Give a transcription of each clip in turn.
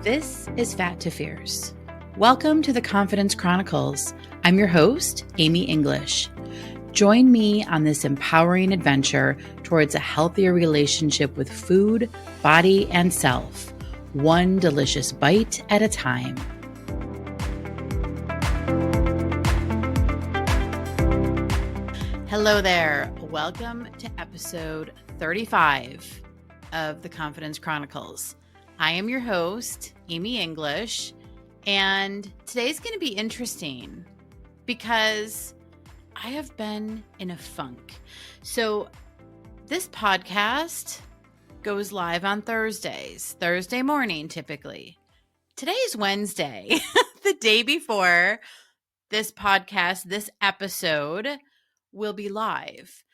This is Fat to Fierce. Welcome to the Confidence Chronicles. I'm your host, Amy English. Join me on this empowering adventure towards a healthier relationship with food, body, and self, one delicious bite at a time. Hello there. Welcome to episode 35 of the Confidence Chronicles. I am your host, Amy English, and today's going to be interesting because I have been in a funk. So this podcast goes live on Thursdays, Thursday morning typically. Today is Wednesday, the day before this podcast, this episode will be live.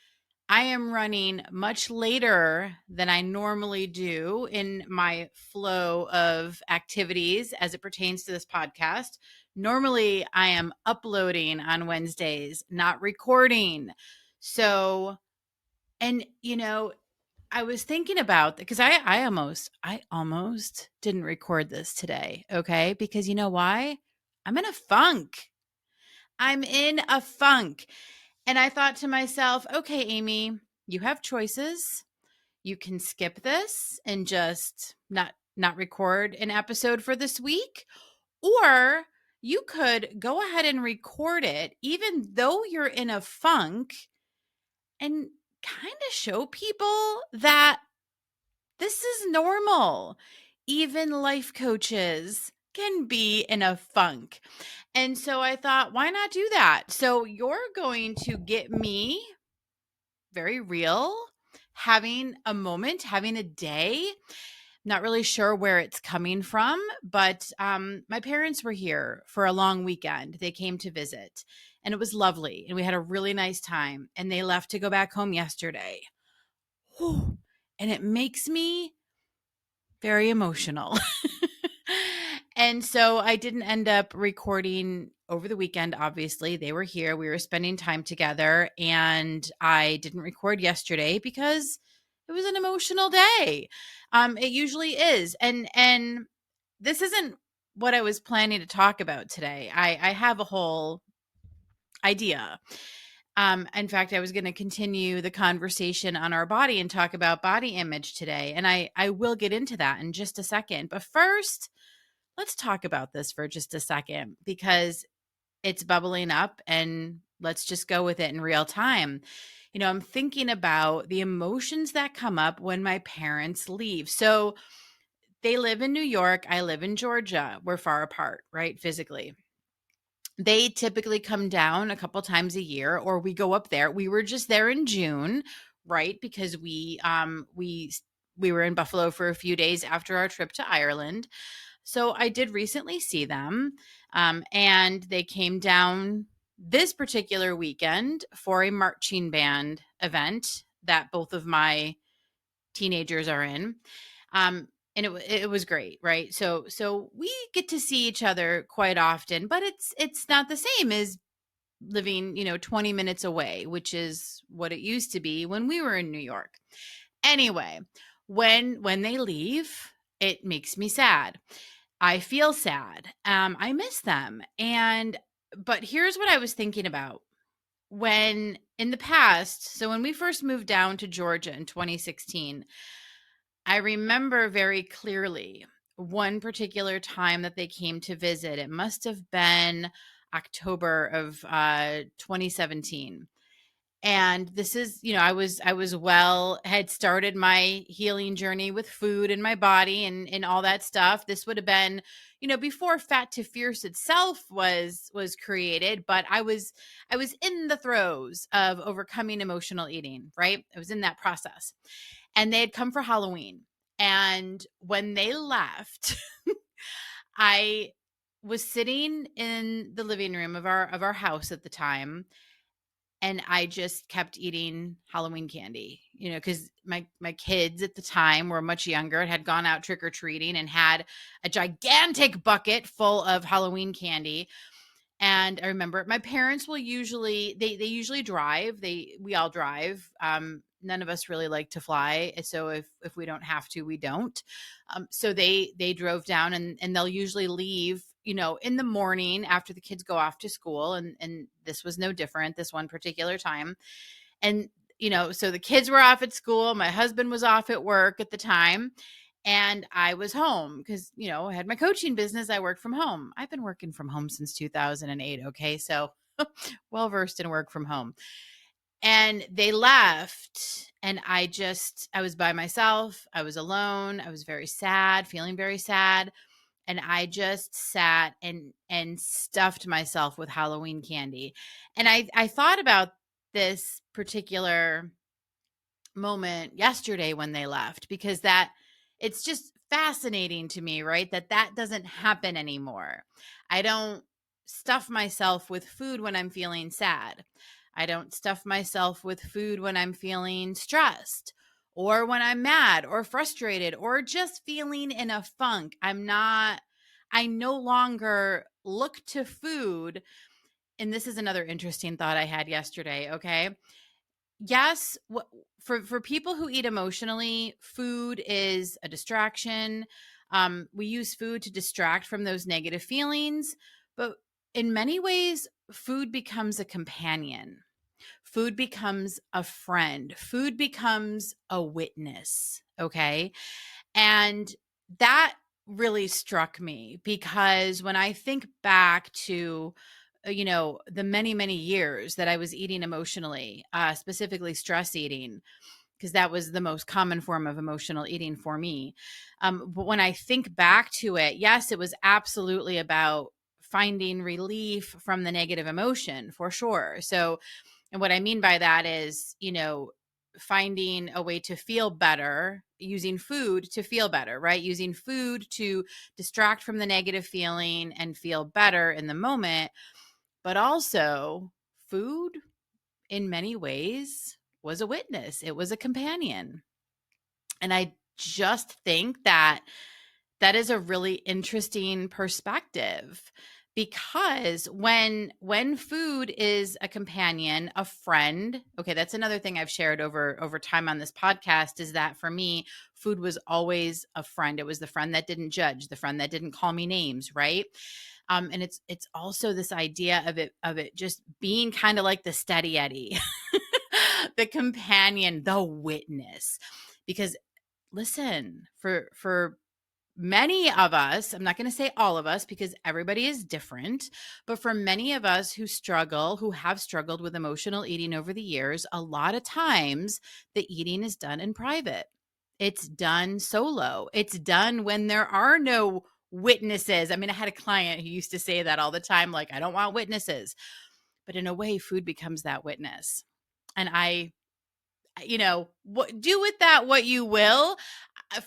I am running much later than I normally do in my flow of activities as it pertains to this podcast. Normally, I am uploading on Wednesdays, not recording. So, and I was thinking about because I almost didn't record this today, okay? Because you know why? I'm in a funk. And I thought to myself, okay, Amy, you have choices. You can skip this and just not record an episode for this week, or you could go ahead and record it even though you're in a funk and kind of show people that this is normal. Even life coaches can be in a funk. And so I thought, why not do that? So you're going to get me very real, having a moment, having a day. Not really sure where it's coming from, but my parents were here for a long weekend. They came to visit, and it was lovely, and we had a really nice time, and they left to go back home yesterday. Whew. And it makes me very emotional. And so I didn't end up recording over the weekend. Obviously, they were here. We were spending time together, and I didn't record yesterday because it was an emotional day. It usually is. And this isn't what I was planning to talk about today. I have a whole idea. In fact, I was going to continue the conversation on our body and talk about body image today. And I will get into that in just a second. But first, let's talk about this for just a second because it's bubbling up and let's just go with it in real time. I'm thinking about the emotions that come up when my parents leave. So they live in New York. I live in Georgia. We're far apart, right? Physically. They typically come down a couple times a year, or we go up there. We were just there in June, right? Because we were in Buffalo for a few days after our trip to Ireland. So I did recently see them, and they came down this particular weekend for a marching band event that both of my teenagers are in. And it was great, right? So we get to see each other quite often, but it's not the same as living, 20 minutes away, which is what it used to be when we were in New York. Anyway, when they leave, it makes me sad. I feel sad. I miss them. But here's what I was thinking about. When in the past, so when we first moved down to Georgia in 2016, I remember very clearly one particular time that they came to visit. It must have been October of 2017. And this is, I was had started my healing journey with food and my body and all that stuff. This would have been, before Fat to Fierce itself was created, but I was in the throes of overcoming emotional eating, right? I was in that process. And they had come for Halloween. And when they left, I was sitting in the living room of our house at the time. And I just kept eating Halloween candy, because my kids at the time were much younger and had gone out trick-or-treating and had a gigantic bucket full of Halloween candy. And I remember my parents will usually, they usually drive. We all drive. none of us really like to fly. So if we don't have to, we don't. So they drove down, and they'll usually leave, in the morning after the kids go off to school. And this was no different this one particular time. And, so the kids were off at school. My husband was off at work at the time. And I was home because, I had my coaching business. I worked from home. I've been working from home since 2008. Okay. So well versed in work from home. And they left, and I was by myself. I was alone. I was very sad, feeling very sad. And I just sat and stuffed myself with Halloween candy. And I thought about this particular moment yesterday when they left, because it's just fascinating to me, right? That doesn't happen anymore. I don't stuff myself with food when I'm feeling sad. I don't stuff myself with food when I'm feeling stressed or when I'm mad or frustrated or just feeling in a funk. I no longer look to food. And this is another interesting thought I had yesterday. Okay. Yes, for people who eat emotionally, food is a distraction. We use food to distract from those negative feelings, but in many ways, food becomes a companion. Food becomes a friend. Food becomes a witness. Okay. And that really struck me, because when I think back to the many, many years that I was eating emotionally, specifically stress eating, because that was the most common form of emotional eating for me. But when I think back to it, yes, it was absolutely about finding relief from the negative emotion, for sure. So, and what I mean by that is, finding a way to feel better, using food to feel better, right? Using food to distract from the negative feeling and feel better in the moment. But also, food in many ways was a witness. It was a companion. And I just think that is a really interesting perspective, because when food is a companion, a friend, okay, that's another thing I've shared over time on this podcast, is that for me, food was always a friend. It was the friend that didn't judge, the friend that didn't call me names, right? And it's also this idea of it just being kind of like the steady Eddie, the companion, the witness. Because listen, for many of us, I'm not going to say all of us because everybody is different, but for many of us who have struggled with emotional eating over the years, a lot of times the eating is done in private. It's done solo. It's done when there are no witnesses. I mean, I had a client who used to say that all the time, like, I don't want witnesses. But in a way, food becomes that witness. And do with that what you will.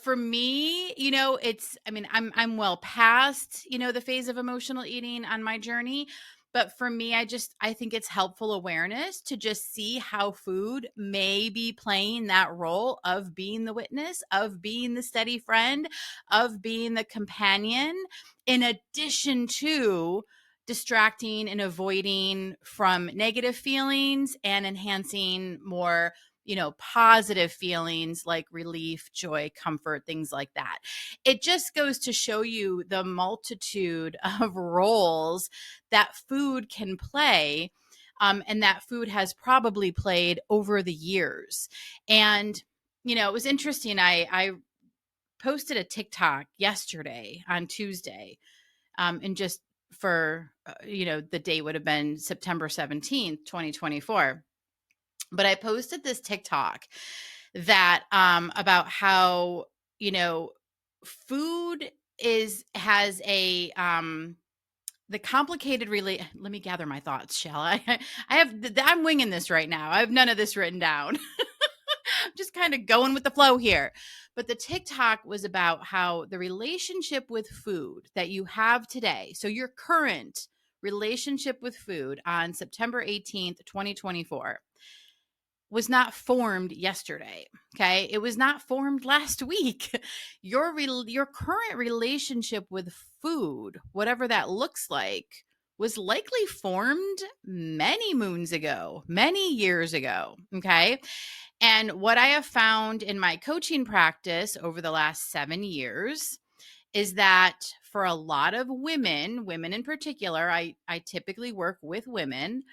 For me, I'm well past, the phase of emotional eating on my journey. But for me, I think it's helpful awareness to just see how food may be playing that role of being the witness, of being the steady friend, of being the companion, in addition to distracting and avoiding from negative feelings and enhancing more positive feelings like relief, joy, comfort, things like that. It just goes to show you the multitude of roles that food can play, and that food has probably played over the years. And, it was interesting. I posted a TikTok yesterday on Tuesday, and just for, the day would have been September 17th, 2024. But I posted this TikTok that about how, food has a the complicated let me gather my thoughts, shall I? I'm winging this right now. I have none of this written down. I'm just kind of going with the flow here. But the TikTok was about how the relationship with food that you have today, so your current relationship with food on September 18th, 2024, was not formed yesterday. Okay. It was not formed last week. Your current relationship with food, whatever that looks like, was likely formed many moons ago, many years ago. Okay. And what I have found in my coaching practice over the last 7 years is that for a lot of women in particular, I typically work with women,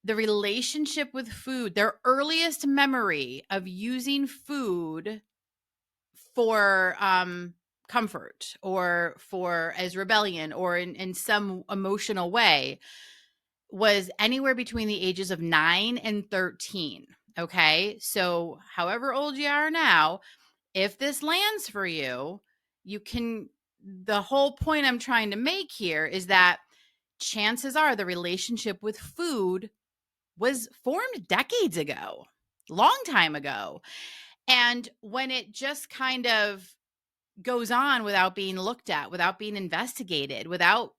the relationship with food, their earliest memory of using food for comfort or for as rebellion or in some emotional way was anywhere between the ages of 9 and 13. Okay. So, however old you are now, if this lands for you, you can. The whole point I'm trying to make here is that chances are the relationship with food was formed decades ago, long time ago. And when it just kind of goes on without being looked at, without being investigated, without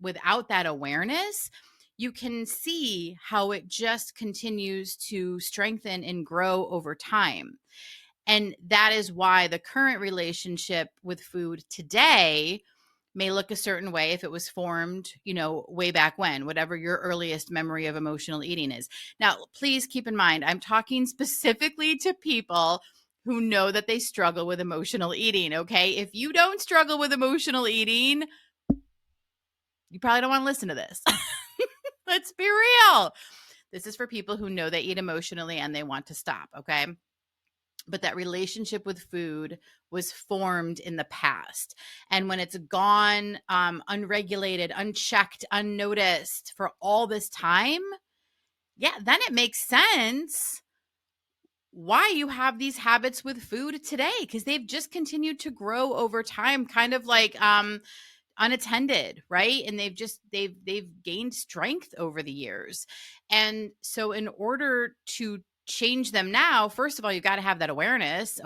that awareness, you can see how it just continues to strengthen and grow over time. And that is why the current relationship with food today may look a certain way if it was formed, way back when, whatever your earliest memory of emotional eating is. Now, please keep in mind, I'm talking specifically to people who know that they struggle with emotional eating, okay? If you don't struggle with emotional eating, you probably don't want to listen to this. Let's be real. This is for people who know they eat emotionally and they want to stop, okay? But that relationship with food was formed in the past. And when it's gone unregulated, unchecked, unnoticed for all this time, yeah, then it makes sense why you have these habits with food today, because they've just continued to grow over time, kind of like unattended, right? And they've gained strength over the years. And so in order to change them now, first of all, you've got to have that awareness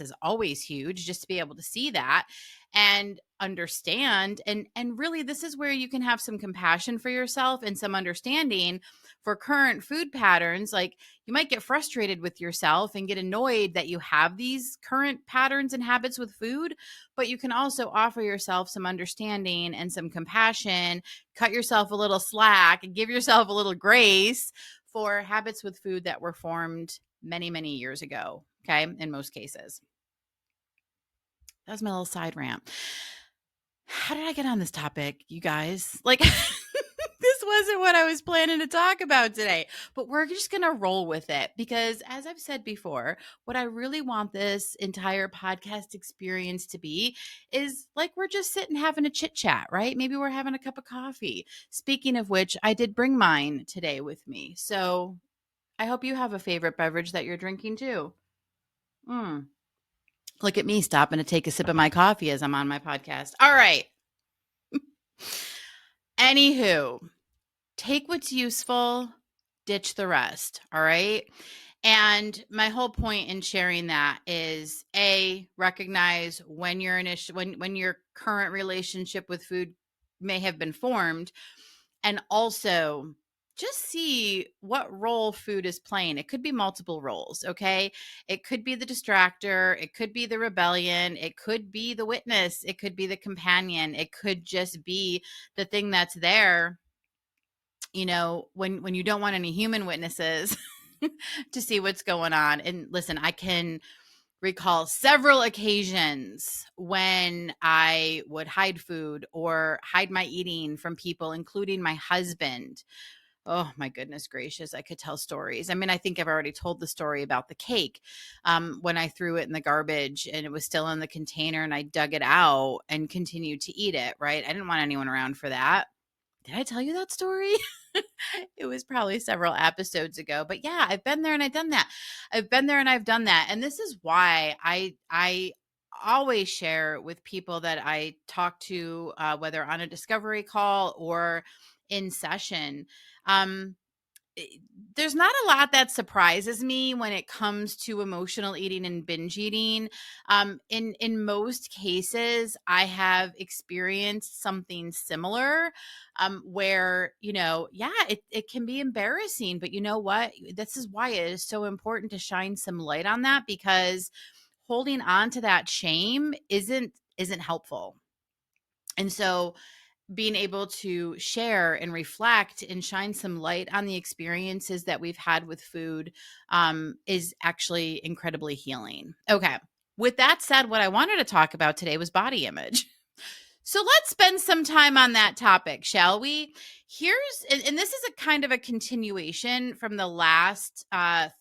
is always huge, just to be able to see that and understand. And really, this is where you can have some compassion for yourself and some understanding for current food patterns. Like, you might get frustrated with yourself and get annoyed that you have these current patterns and habits with food, but you can also offer yourself some understanding and some compassion, cut yourself a little slack, and give yourself a little grace for habits with food that were formed many, many years ago. Okay. In most cases. That was my little side rant. How did I get on this topic, you guys? Like, this wasn't what I was planning to talk about today, but we're just going to roll with it because, as I've said before, what I really want this entire podcast experience to be is like we're just sitting having a chit chat, right? Maybe we're having a cup of coffee. Speaking of which, I did bring mine today with me. So I hope you have a favorite beverage that you're drinking too. Look at me stopping to take a sip of my coffee as I'm on my podcast. All right. Anywho, take what's useful, ditch the rest. All right. And my whole point in sharing that is recognize when when your current relationship with food may have been formed, and also just see what role food is playing. It could be multiple roles, okay? It could be the distractor, it could be the rebellion, it could be the witness, it could be the companion, it could just be the thing that's there, when you don't want any human witnesses to see what's going on. And listen, I can recall several occasions when I would hide food or hide my eating from people, including my husband. Oh my goodness gracious. I could tell stories. I mean, I think I've already told the story about the cake when I threw it in the garbage and it was still in the container and I dug it out and continued to eat it, right? I didn't want anyone around for that. Did I tell you that story? It was probably several episodes ago, but yeah, I've been there and I've done that. I've been there and I've done that. And this is why I always share with people that I talk to, whether on a discovery call or in session. There's not a lot that surprises me when it comes to emotional eating and binge eating. In most cases, I have experienced something similar, where it can be embarrassing, but you know what? This is why it is so important to shine some light on that, because holding on to that shame isn't helpful. And so being able to share and reflect and shine some light on the experiences that we've had with food is actually incredibly healing. Okay. With that said, what I wanted to talk about today was body image. So let's spend some time on that topic, shall we? And this is a kind of a continuation from the last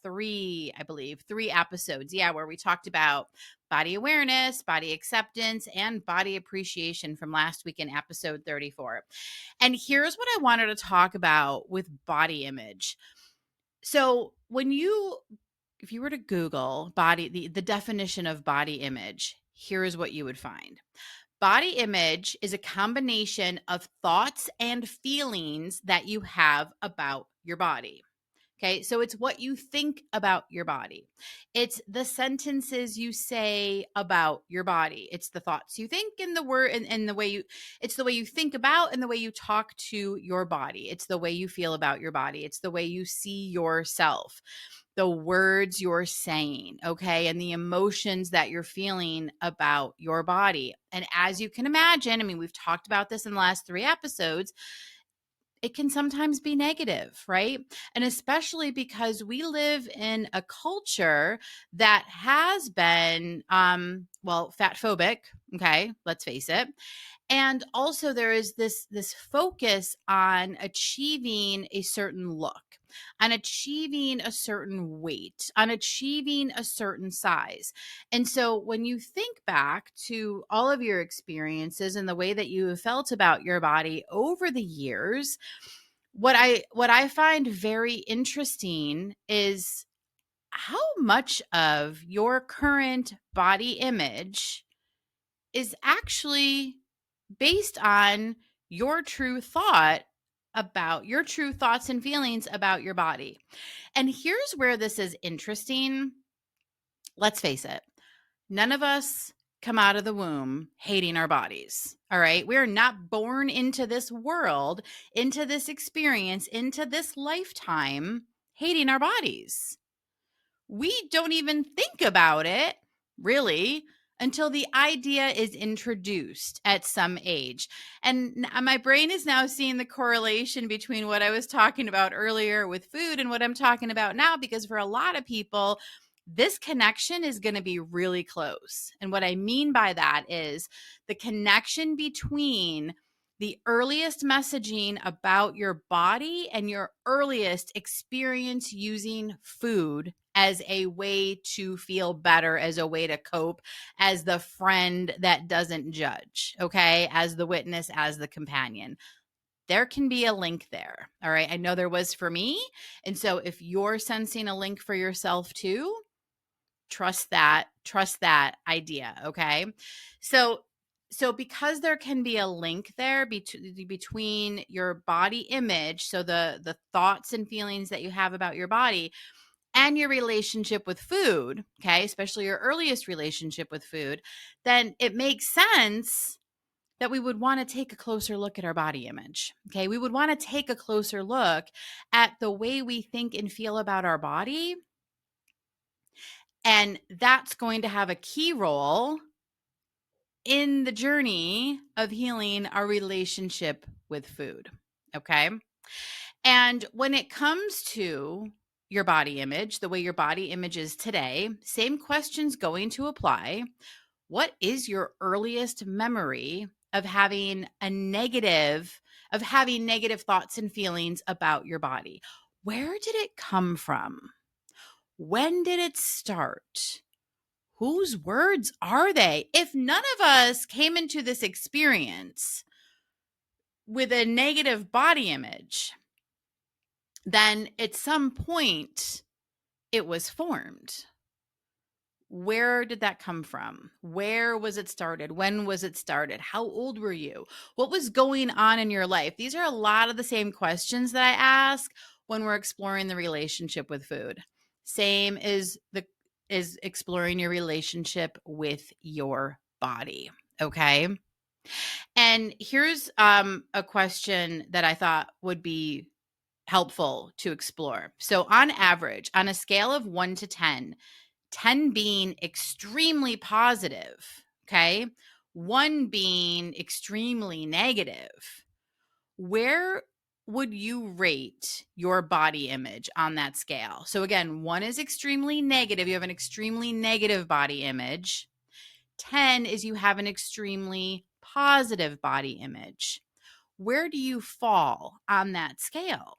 three episodes. Yeah, where we talked about body awareness, body acceptance, and body appreciation from last week in episode 34. And here's what I wanted to talk about with body image. So if you were to Google the definition of body image, here's what you would find. Body image is a combination of thoughts and feelings that you have about your body. Okay, so it's what you think about your body. It's the sentences you say about your body. It's the thoughts you think and the word and it's the way you think about and the way you talk to your body. It's the way you feel about your body. It's the way you see yourself, the words you're saying, okay, and the emotions that you're feeling about your body. And as you can imagine, I mean, we've talked about this in the last 3 episodes, it can sometimes be negative, right? And especially because we live in a culture that has been, fat phobic, okay, let's face it. And also there is this focus on achieving a certain look, on achieving a certain weight, on achieving a certain size. And so when you think back to all of your experiences and the way that you have felt about your body over the years, what I find very interesting is how much of your current body image is actually based on your true thoughts and feelings about your body. And here's where this is interesting. Let's face it. None of us come out of the womb hating our bodies. All right. We're not born into this world, into this experience, into this lifetime hating our bodies. We don't even think about it really until the idea is introduced at some age. And my brain is now seeing the correlation between what I was talking about earlier with food and what I'm talking about now, because for a lot of people, this connection is going to be really close. And what I mean by that is the connection between the earliest messaging about your body and your earliest experience using food as a way to feel better, as a way to cope, as the friend that doesn't judge, okay? As the witness, as the companion. There can be a link there, all right? I know there was for me. And so if you're sensing a link for yourself too, trust that idea, okay? So because there can be a link there between your body image, so the thoughts and feelings that you have about your body, and your relationship with food, okay, especially your earliest relationship with food, then it makes sense that we would want to take a closer look at our body image. Okay, we would want to take a closer look at the way we think and feel about our body. And that's going to have a key role in the journey of healing our relationship with food. Okay. And when it comes to your body image, the way your body image is today, same question's going to apply. What is your earliest memory of having negative thoughts and feelings about your body? Where did it come from? When did it start? Whose words are they? If none of us came into this experience with a negative body image, then at some point it was formed. Where did that come from? Where was it started? When was it started? How old were you? What was going on in your life? These are a lot of the same questions that I ask when we're exploring the relationship with food. Same is exploring your relationship with your body. Okay. And here's a question that I thought would be helpful to explore. So on average, on a scale of 1 to 10, 10 being extremely positive, okay, one being extremely negative. Where would you rate your body image on that scale? So again, 1 is extremely negative. You have an extremely negative body image. 10 is you have an extremely positive body image. Where do you fall on that scale?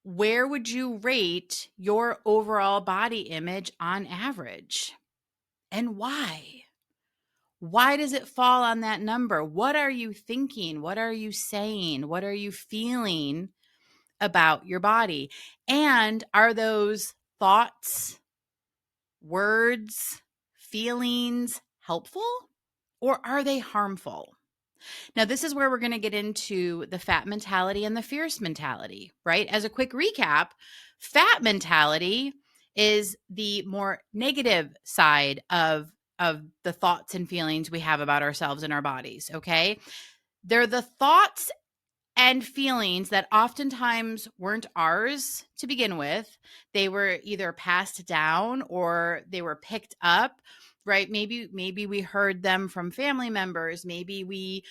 Where would you rate your overall body image on average? And why? Why does it fall on that number? What are you thinking? What are you saying? What are you feeling about your body? And are those thoughts, words, feelings helpful, or are they harmful? Now, this is where we're going to get into the fat mentality and the fierce mentality, right? As a quick recap, fat mentality is the more negative side of the thoughts and feelings we have about ourselves and our bodies, okay? They're the thoughts and feelings that oftentimes weren't ours to begin with. They were either passed down or they were picked up, right? Maybe we heard them from family members. Maybe we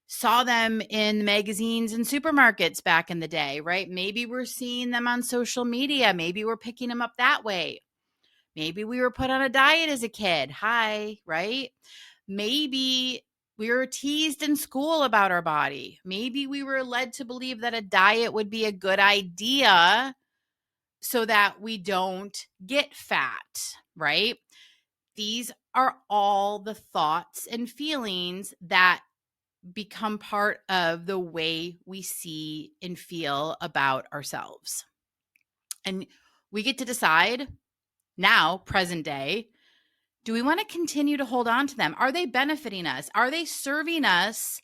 saw them in magazines and supermarkets back in the day, right? Maybe we're seeing them on social media. Maybe we're picking them up that way. Maybe we were put on a diet as a kid. Hi, right? Maybe we were teased in school about our body. Maybe we were led to believe that a diet would be a good idea so that we don't get fat, right? These are all the thoughts and feelings that become part of the way we see and feel about ourselves. And we get to decide now, present day, do we want to continue to hold on to them? Are they benefiting us? Are they serving us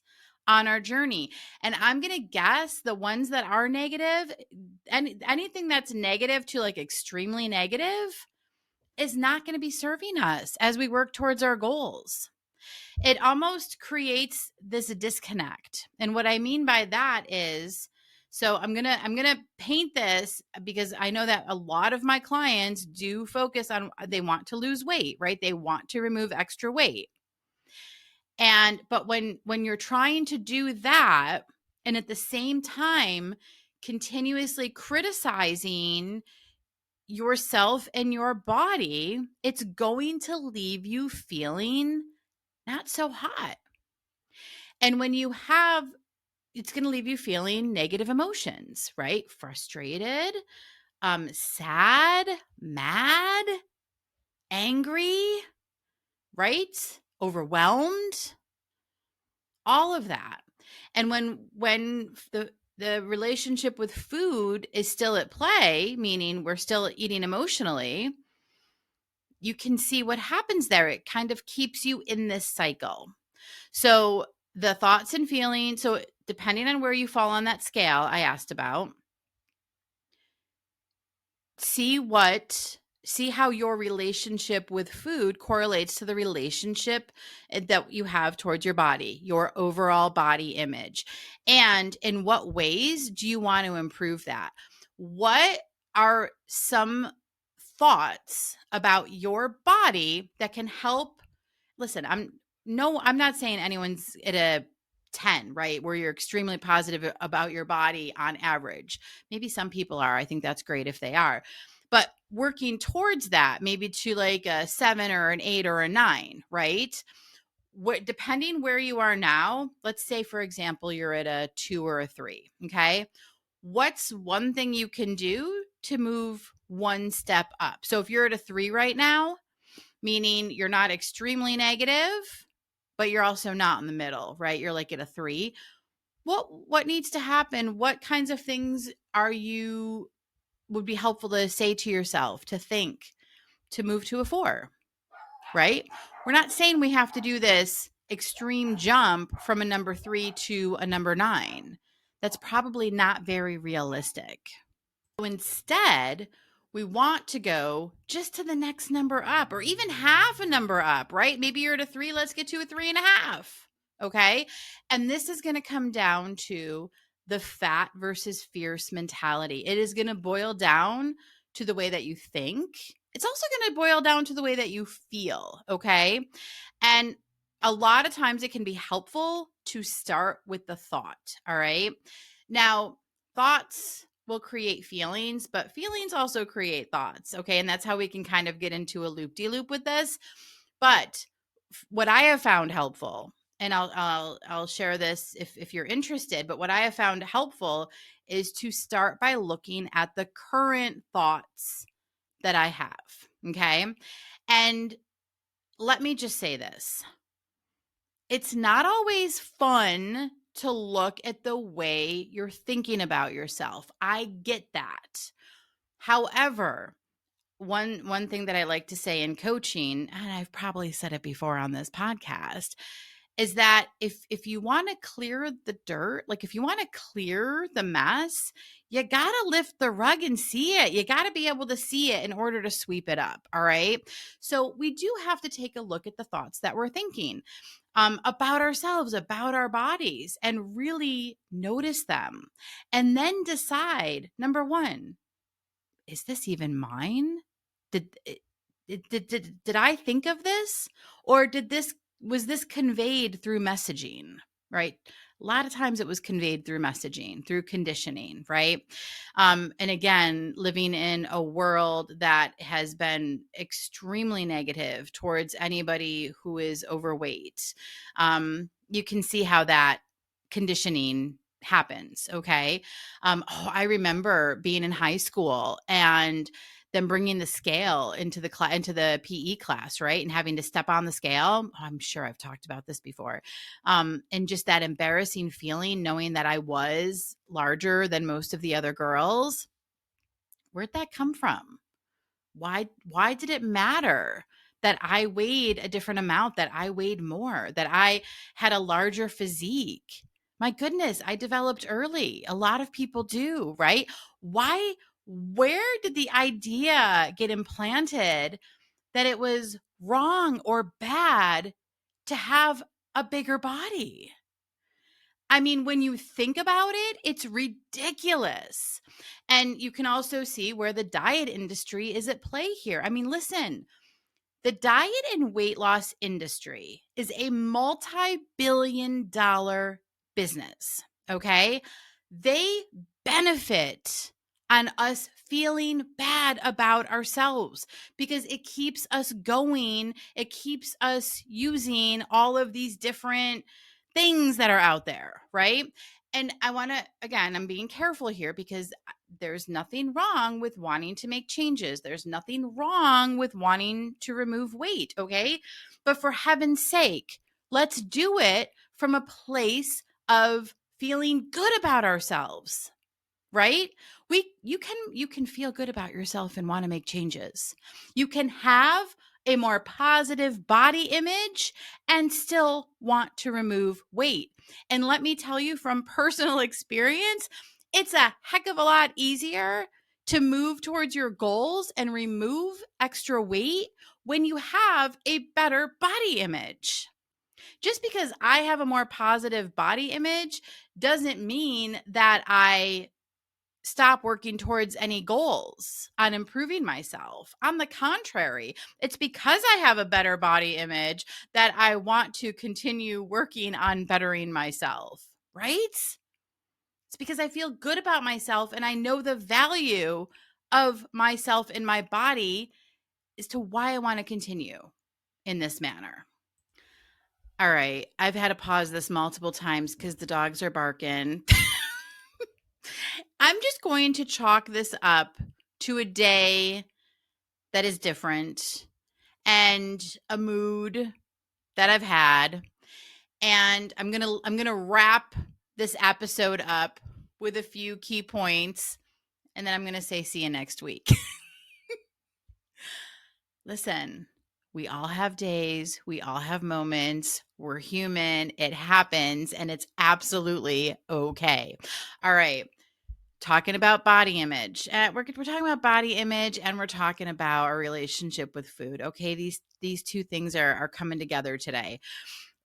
on our journey? And I'm going to guess the ones that are negative, and anything that's negative to like extremely negative is not going to be serving us as we work towards our goals. It almost creates this disconnect. And what I mean by that is, so I'm going to paint this because I know that a lot of my clients do focus on, they want to lose weight, right? They want to remove extra weight. But when you're trying to do that and at the same time continuously criticizing yourself and your body, it's going to leave you feeling not so hot. And when you have, it's going to leave you feeling negative emotions, right? Frustrated, sad, mad, angry, right? Overwhelmed, all of that. And when the relationship with food is still at play, meaning we're still eating emotionally, you can see what happens there. It kind of keeps you in this cycle. So the thoughts and feelings, so depending on where you fall on that scale I asked about, see how your relationship with food correlates to the relationship that you have towards your body, your overall body image. And in what ways do you want to improve that? What are some thoughts about your body that can help? Listen, I'm not saying anyone's at a 10, right? Where you're extremely positive about your body on average. Maybe some people are. I think that's great if they are. But working towards that, maybe to like a 7 or an 8 or a 9, right? Depending where you are now, let's say, for example, you're at a 2 or a 3, okay? What's one thing you can do to move one step up? So if you're at a 3 right now, meaning you're not extremely negative, but you're also not in the middle, right? You're like at a 3. What needs to happen? What kinds of things would be helpful to say to yourself, to think, to move to a 4, right? We're not saying we have to do this extreme jump from a number 3 to a number 9. That's probably not very realistic. So instead, we want to go just to the next number up, or even half a number up, right? Maybe you're at a 3, let's get to a 3.5. Okay. And this is going to come down to the fat versus fierce mentality. It is going to boil down to the way that you think it's also going to boil down to the way that you feel, okay? And a lot of times it can be helpful to start with the thought, all right? Now, thoughts will create feelings, but feelings also create thoughts, okay? And that's how we can kind of get into a loop-de-loop with this. But what I have found helpful, and I'll share this if you're interested, but what I have found helpful is to start by looking at the current thoughts that I have, okay? And let me just say this. It's not always fun to look at the way you're thinking about yourself. I get that. However, one thing that I like to say in coaching, and I've probably said it before on this podcast, is that if you want to clear the dirt, like if you want to clear the mess, you got to lift the rug and see it. You got to be able to see it in order to sweep it up, all right? So we do have to take a look at the thoughts that we're thinking about ourselves, about our bodies, and really notice them. And then decide, number one, is this even mine? Did did I think of this, or was this conveyed through messaging, right? A lot of times it was conveyed through messaging, through conditioning, right? And again, living in a world that has been extremely negative towards anybody who is overweight, you can see how that conditioning happens. Okay. I remember being in high school and them bringing the scale into the PE class, right? And having to step on the scale. I'm sure I've talked about this before. And just that embarrassing feeling, knowing that I was larger than most of the other girls. Where'd that come from? Why did it matter that I weighed a different amount, that I weighed more, that I had a larger physique? My goodness, I developed early. A lot of people do, right? Where did the idea get implanted that it was wrong or bad to have a bigger body? I mean, when you think about it, it's ridiculous. And you can also see where the diet industry is at play here. I mean, listen, the diet and weight loss industry is a multi-billion-dollar business, okay? They benefit on us feeling bad about ourselves because it keeps us going. It keeps us using all of these different things that are out there, right? And I want to, again, I'm being careful here because there's nothing wrong with wanting to make changes. There's nothing wrong with wanting to remove weight, okay? But for heaven's sake, let's do it from a place of feeling good about ourselves, right? You can feel good about yourself and want to make changes. You can have a more positive body image and still want to remove weight. And let me tell you from personal experience, it's a heck of a lot easier to move towards your goals and remove extra weight when you have a better body image. Just because I have a more positive body image doesn't mean that I stop working towards any goals on improving myself. On the contrary, it's because I have a better body image that I want to continue working on bettering myself, right? It's because I feel good about myself and I know the value of myself and my body as to why I want to continue in this manner. All right, I've had to pause this multiple times because the dogs are barking. I'm just going to chalk this up to a day that is different and a mood that I've had. And I'm going to wrap this episode up with a few key points and then I'm going to say see you next week. Listen, we all have days, we all have moments. We're human. It happens and it's absolutely okay. All right. Talking about body image. We're talking about body image and we're talking about our relationship with food. Okay, these two things are coming together today.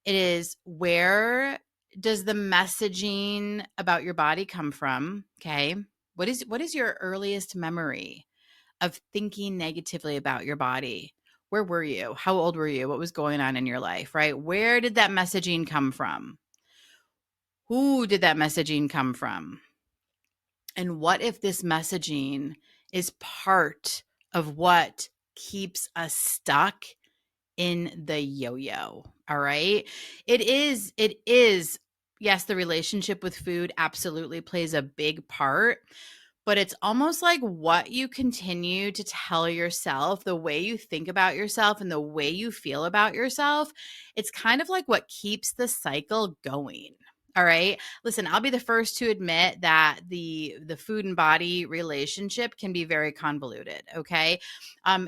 It is, where does the messaging about your body come from? Okay. What is your earliest memory of thinking negatively about your body. Where were you? How old were you? What was going on in your life, right? Where did that messaging come from? Who did that messaging come from? And what if this messaging is part of what keeps us stuck in the yo-yo? All right. It is, yes, the relationship with food absolutely plays a big part, but it's almost like what you continue to tell yourself, the way you think about yourself and the way you feel about yourself. It's kind of like what keeps the cycle going. All right. Listen, I'll be the first to admit that the food and body relationship can be very convoluted. Okay. I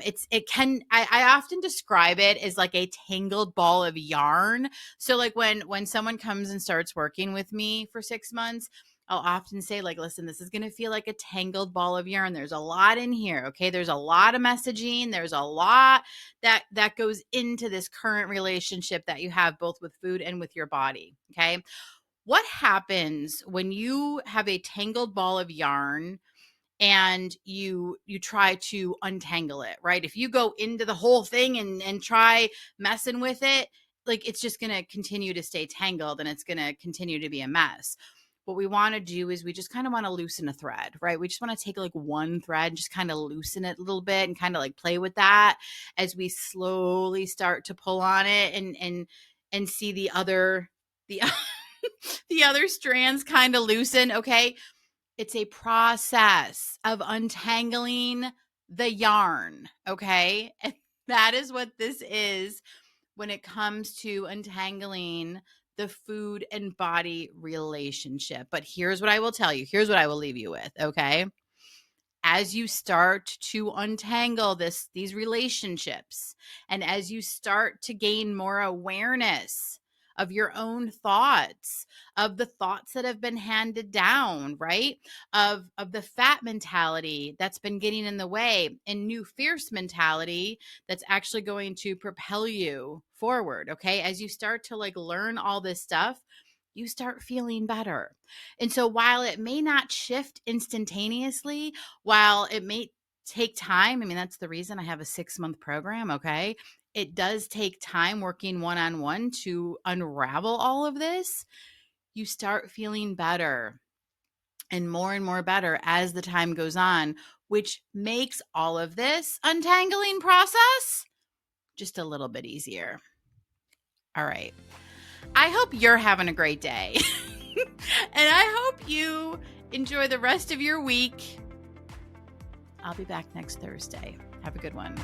often describe it as like a tangled ball of yarn. So like when someone comes and starts working with me for 6 months, I'll often say, like, listen, this is going to feel like a tangled ball of yarn. There's a lot in here. Okay. There's a lot of messaging. There's a lot that goes into this current relationship that you have both with food and with your body. Okay. What happens when you have a tangled ball of yarn and you try to untangle it, right? If you go into the whole thing and try messing with it, like it's just going to continue to stay tangled and it's going to continue to be a mess. What we want to do is we just kind of want to loosen a thread, right? We just want to take like one thread, just kind of loosen it a little bit and kind of like play with that as we slowly start to pull on it and see the other the other strands kind of loosen. Okay. It's a process of untangling the yarn. Okay. And that is what this is when it comes to untangling the food and body relationship. But here's what I will tell you. Here's what I will leave you with. Okay. As you start to untangle these relationships, and as you start to gain more awareness of your own thoughts, of the thoughts that have been handed down, right? Of the fat mentality that's been getting in the way, and new fierce mentality that's actually going to propel you forward. Okay. As you start to like learn all this stuff, you start feeling better. And so while it may not shift instantaneously, while it may take time, I mean, that's the reason I have a 6-month program. Okay. It does take time working one-on-one to unravel all of this. You start feeling better and more better as the time goes on, which makes all of this untangling process just a little bit easier. All right. I hope you're having a great day. And I hope you enjoy the rest of your week. I'll be back next Thursday. Have a good one.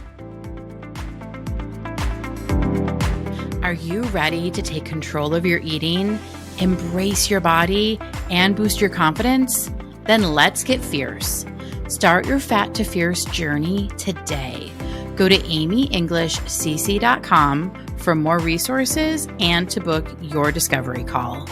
Are you ready to take control of your eating, embrace your body, and boost your confidence? Then let's get fierce. Start your Fat to Fierce journey today. Go to amyenglishcc.com for more resources and to book your discovery call.